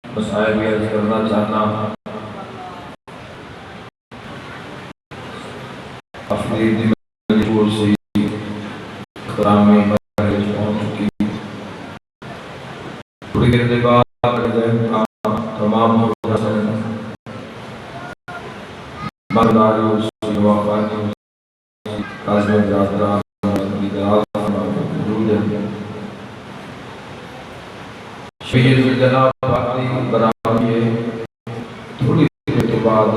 मसाइब अर्ज करना चाहना थोड़ी देर के बाद तमाम थोड़ी देर के बाद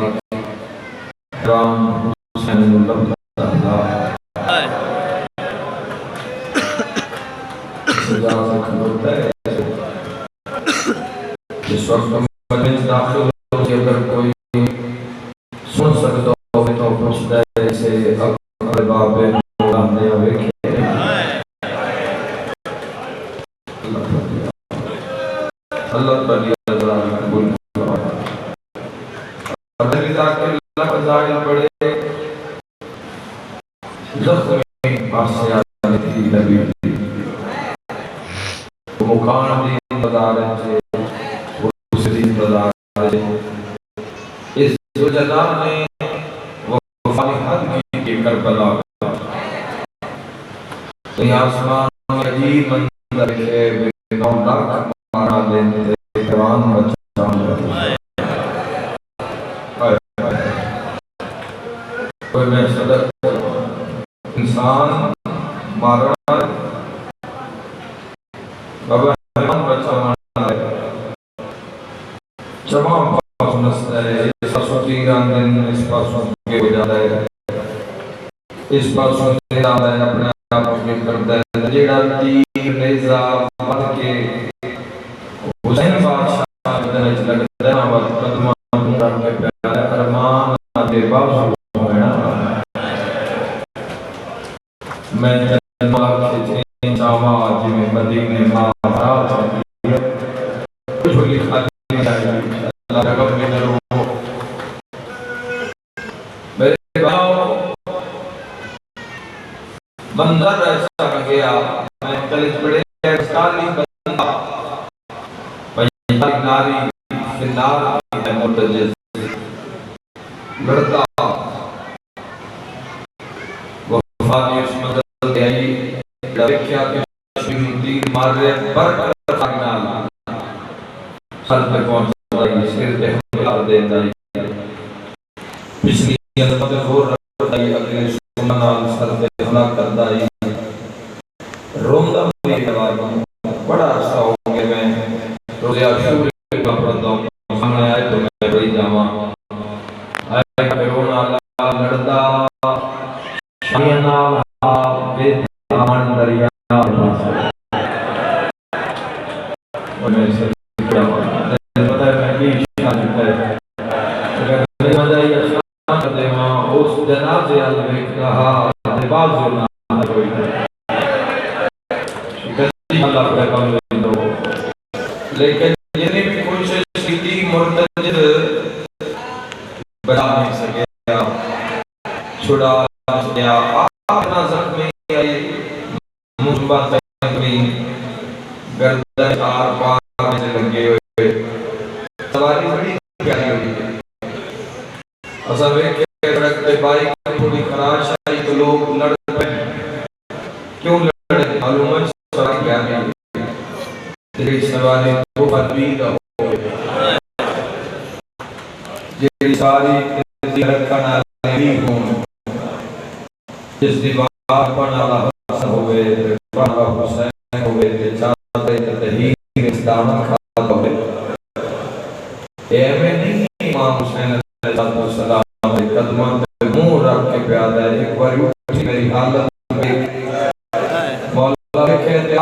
इस वक्त दाखिल अगर कोई सुन सकता हो तो पूछता है से इस जुलजला ने वफाई हद की करबला आसमान में अजीब मंजर है बेनौ लाख मारा देने कुरान कोई मैं सदर इंसान मारा बाबा बचाना जमा इस पासों के हो जाता है इस पासों से आता है अपने आप में करता है जेड़ा तीर नेज़ा मार के हुसैन बादशाह के दरज लगता है वक्त कदमा रख के प्यारा अरमान के बावजूद होना मैं जन्मा के चावा जिमें मदीने मां राज कुछ लिखा अल्लाह का कब में बंदर ऐसा गया मैं कलिज बड़े साली बंदा पंजाबी नारी फिनार है मुतजिज लड़ता वफानी उस मदद के आई देखा कि तीर मार रहे पर फाइनल सर पे पहुंच रही सिर पे हमला देता है पिछली अंदर हो रही अगले सुमनाल सर पे हमला करता है रोंदा मेरी आवाज बड़ा अच्छा हो गया मैं रोज़े आशूर का पढ़ता हूं सामने आए तो मैं बड़ी जावा आए के रोना लड़दा शायना बेदामन दरिया और मैं से क्या पता है मैं की इच्छा है अगर मजा ये शान दे उस जनाजे अलवे कहा बाजू ना कोई अल्लाह का काम दो लेकिन जितनी भी कोशिश की मुर्तजिद बचा नहीं सके छुड़ा गया अपना जख्मी आई मुंबा में गर्दन आर पार में लगे हुए सवारी बड़ी प्यारी हुई है असल में के रखते बाइक थोड़ी खराश आई तो लोग लड़ पड़े क्यों लड़े मालूम है तेरी सवारी तो अद्भुत हो तेरी सारी जिहरत का नाली हो जिस दीवार पर नाला हसन होवे पढ़ा हुसैन होवे ते चाहते तहीर इस्लाम खाता होवे ए में नहीं इमाम हुसैन अलैहिस्सलाम के कदमों पे मुंह रख के प्यादा एक बार उठी मेरी हालत में मौला के कहते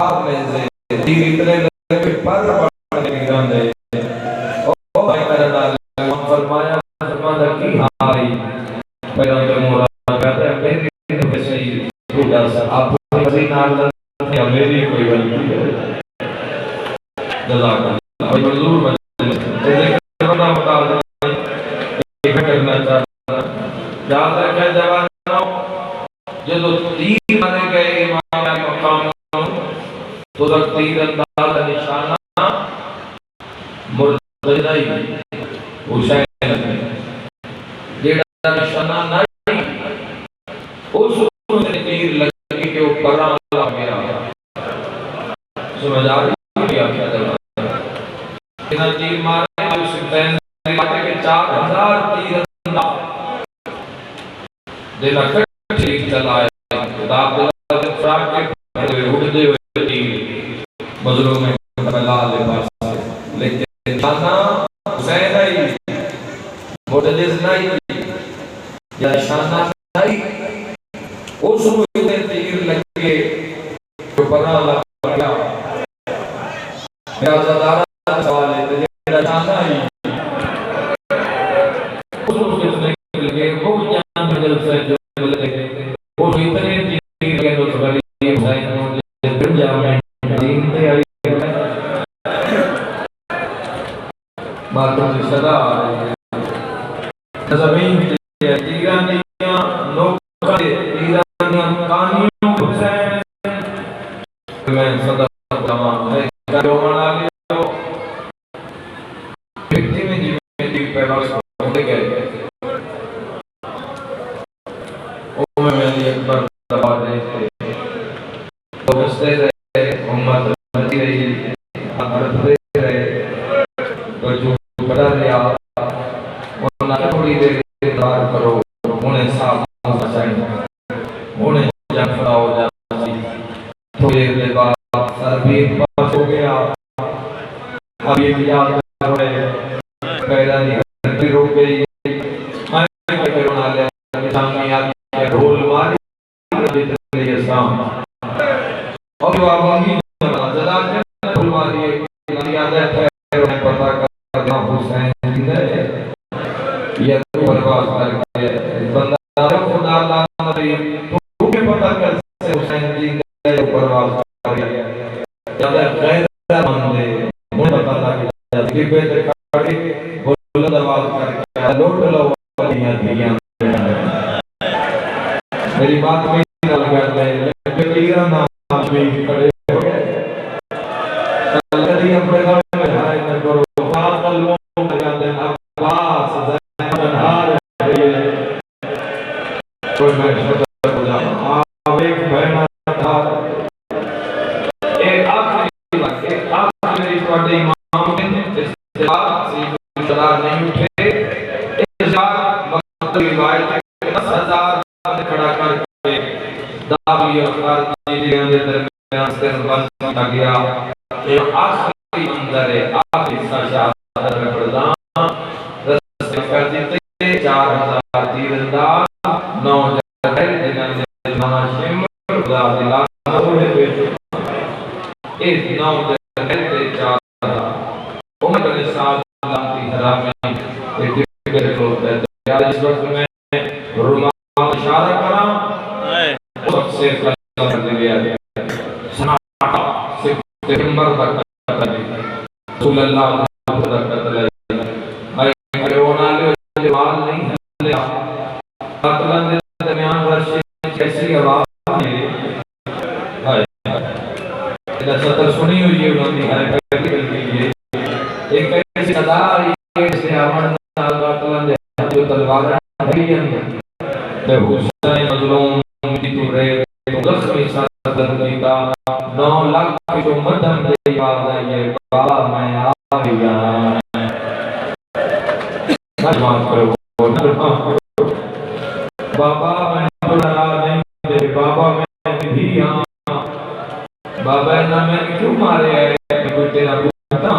आपने तीर इतने लगे पर पड़ने गिराने ओ भाई मेरा नाम फरमाया फरमाया की हाल पैरों पे मोरा कहता है मेरी तो सही तू दस आप वसी नाल या मेरी कोई गलती है जज़ाकल्लाह और मंजूर बने बता बता एक करना चाहता याद रखे जवानों जो तीर मारे गए इमाम मकाम तो तीर अंदाज निशाना मुर्तज़ाई हुसैन जेड़ा निशाना नहीं उस तीर लगी के ऊपर आ गया समझ आ रही है क्या जवाब इतना तीर मारे हुसैन मारे के 4000 तीर अंदाज देना ठीक चलाए किताब फ्राक के उड़ते हुए तीर मजलूम में करबला ले पास लेकिन निशाना हुसैन आई मुतजिज नहीं या निशाना नहीं उस में तीर लगे तो परा लगा मेरा ज़दारा सवाल है जेड़ा निशाना आई उस में लगे वो जान बदल से जो बोलते वो इतने तीर के तो गरीब हुसैन ने जामे दीन पे आई बातों से सदा ज़मीन पे तीरानियां नौका तीरानियां कानियों हुसैन मैं सदा तमाम है करो मना लियो व्यक्ति में जीवन की पैदाइश होने गए ओ मैं अकबर दबा दे तो बसते रहे उम्मत बढ़ती रही बढ़ते रहे तो जो बड़ा रहा उन्हें थोड़ी देर इंतजार करो उन्हें साफ बचाएं उन्हें जब फड़ा हो जाती थोड़ी देर बाद सर भी पास हो गया अब ये याद रहे पैदा नहीं फिर हो गई मैं क्या रोना ले सामने आके ढोल मारी जितने ये शाम और जो आवाज़ी जला के ढोल मारी याद है पता करना हुसैन जिंदा है ये बर्बाद करके बंदा खुदा अल्लाह ने तुम्हें पता कैसे हुसैन जिंदा है बर्बाद कर गया जब गैरतमंद है मुझे पता लगा कि बेटे खड़ी बुलंद आवाज करके लौट लो वालियां दियां मेरी बात में ना लगा लेकिन तेरा नाम भी खड़े हो गए कल हम पैदा में हाय न करो पागल लोग लगाते हैं अब्बास ज़ैनहार कोई मैं शब्द बोला आप एक बहना था एक आखिरी ਤੁਹਾਡੇ इमाम ने इस सलाह नहीं उठे इस वक्त रिवायत 10,000 खड़ा करके दावी और खारजी के दरमियान से बंद किया गया ये आखिरी मंजर है आखिरी शहादत में प्रदान रस्ते कर देते 4,000 तीरंदाज 9 जगह जिन्होंने हाशिम खुदा दिला इस 9 जगह से 4,000 उमर ने साथ की हरा में एक टिकट को यार इस वक्त में रुमा इशारा करा सबसे कर दिया सनाटा सितंबर तक सल्लल्लाहु अलैहि वसल्लम भाई कोरोना ले जवाब नहीं लिया अल्लाह ने दरमियान वर्ष कैसी आवाज है भाई इधर सतर सुनी हुई है उन्होंने है प्रैक्टिकल के लिए एक ऐसी सदा ये से आमन अल्लाह ने जो तलवार दी है ते हुसैन मजलूम की तो रे लक्ष्मी सदर नीता 9 लाख जो मध्यम दे याद है ये बाबा मैं आ गया माफ करो बाबा मैं बड़ा नहीं दे बाबा मैं भी हां बाबा ना मैं क्यों मारे है कोई तेरा पता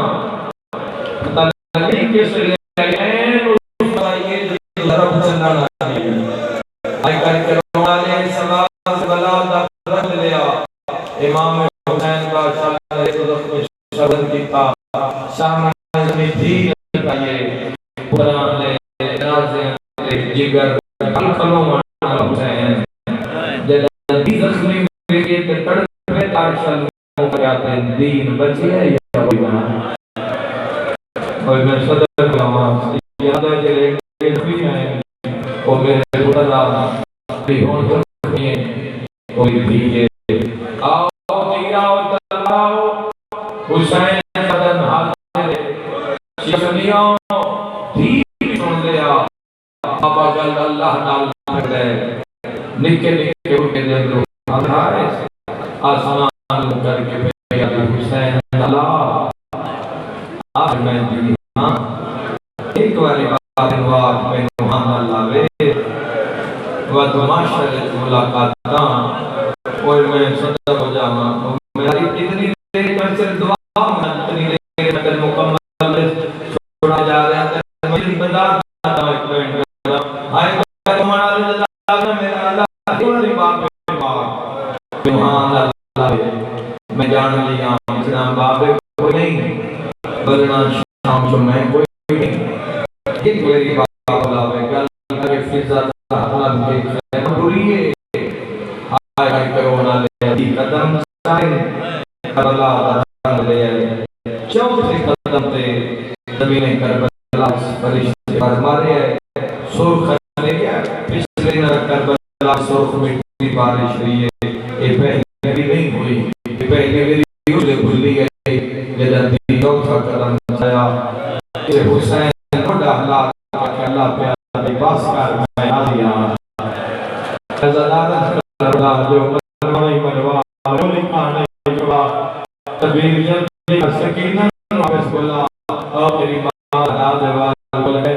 पता नहीं किस लिए ऐन उस ये तरफ चलना नहीं आई कर वाले सवाल से बला दा रख लिया इमाम हुसैन का शान शब्द कीता शाम में थी ये कुरान ले नाज़ जिगर खलो माना हुसैन जल्दी जख्मी के तड़पे ताशल मुकाते दीन बचे या कोई ना और मैं सदर कलामा याद है जले भी है ओ मेरे खुदा भी हो तो कोई भी आओ जिगाओ तलाओ हुसैन बदन हाजिर शिकनियों ठीक सुन लिया बाबा गल अल्लाह नाल कर दे निके निके उनके दिल रो आधार आसमान करके भैया हुसैन अल्लाह आज मैं दी हां एक बारी बात में मुहम्मद लावे व तमाशा मुलाकात और मैं सदा हो जावा मेरी इतनी देर में सिर्फ दुआ इतनी देर में मुकम्मल छोड़ा जा रहा है मेरी बता एक मिनट आए तुम्हारा अल्लाह मेरा अल्लाह तुम्हारी बात पे सुभान अल्लाह मैं जान लिया इतना बाप कोई नहीं वरना शाम को मैं कोई नहीं एक मेरी बात लावे गल के फिजा अल्लाह के पूरी है आए करोना ले कदम सारे अल्लाह रंग ले चौथे कदम पे जमीन करबला फरिश्ते पर मारे सुर्ख ने क्या पिछले न करबला सुर्ख मिट्टी बारिश हुई है ये पहले भी नहीं हुई ये पहले मेरी उसे भूली गई जल्दी चौथा कदम आया कि हुसैन को डाला अल्लाह प्यारे पास कर मैं आ गया ज़लालत करना जो मनवाई मनवा जो लिखा नहीं जुड़ा तबीर जल्दी सकीना वापस बोला और तेरी मां राजवाल बोले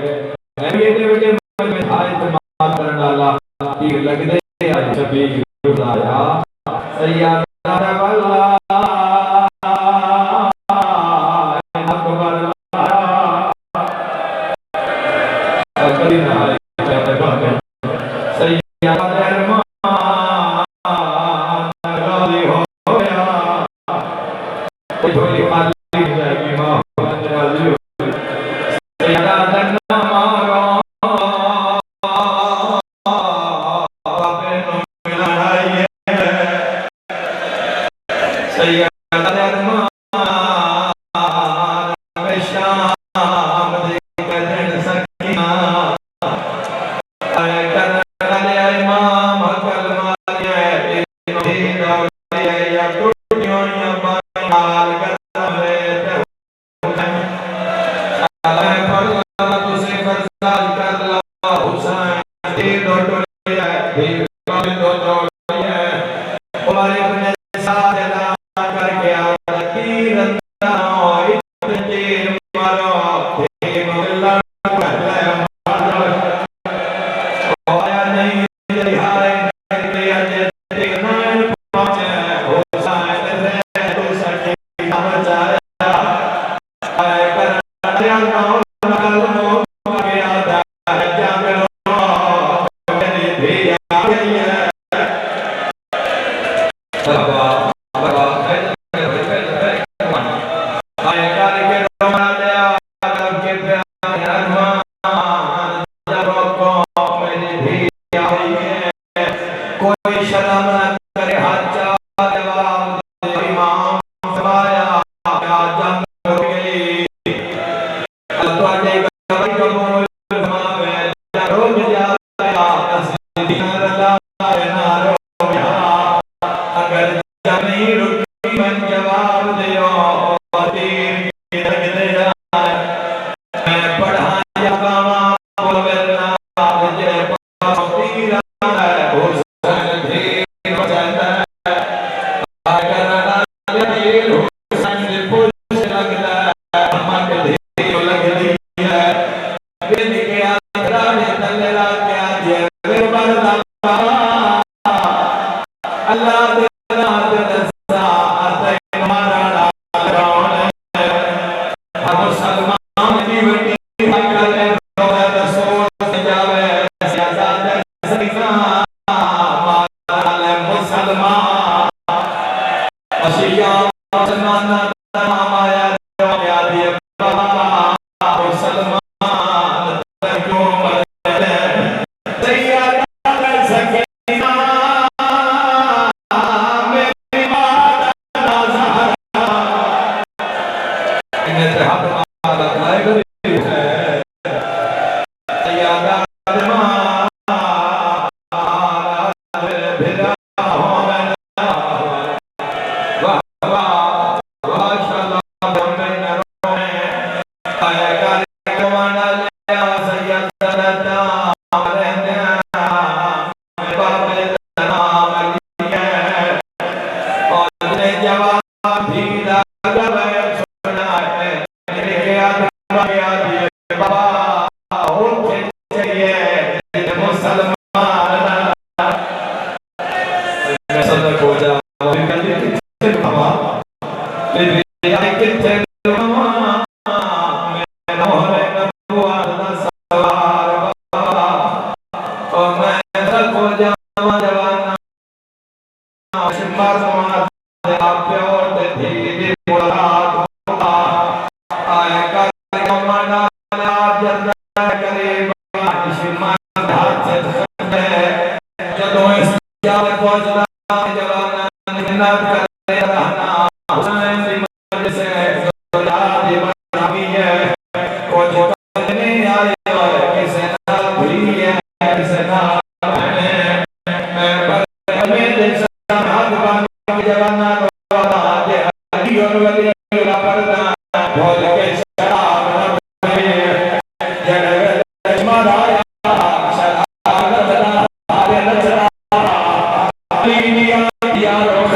ये बेटे में आए तमाम कर डाला तीर लग दे आज तबीर बुलाया सैयद वाला अकबर अकली ना सैयद थोड़ी खाली जाएगी मां राजी हो तेरा दन्ना मारो बाबे नो मिलाइए सैयद दन्ना शाम दे कदन सकीना आए करना ले इमाम कलमा ले तीनों ही या टूटियों या बाल कोई शर्म न करे हाथ जवाब इमाम फरमाया क्या जंग हो गई अल्लाह ने कभी कबूल फरमावे रोज जाया असदीन अल्लाह ना रो अगर जमी रुकी मन जवाब दियो तीर की लग दे मैं पढ़ा या गावा बोलना जे तीर और मैं सबको जवान जवाना शिमार समाज आप पे और धीरे मुलाकात आए कर मना आप जन्नत करे शिमार हाथ से जदों इस जाल पहुंचना जवाना मिन्नत करे रहना हुसैन की मर्जी से याद बनावी है कुछ करने आए और किसे ना भूली है किसे ना बहने मैं पर में जैसा हाथ बांध के जवाना वाला दे अली और वली का पर्दा भोल के शराब में जगह मारा शराब आगे नचरा अली यारो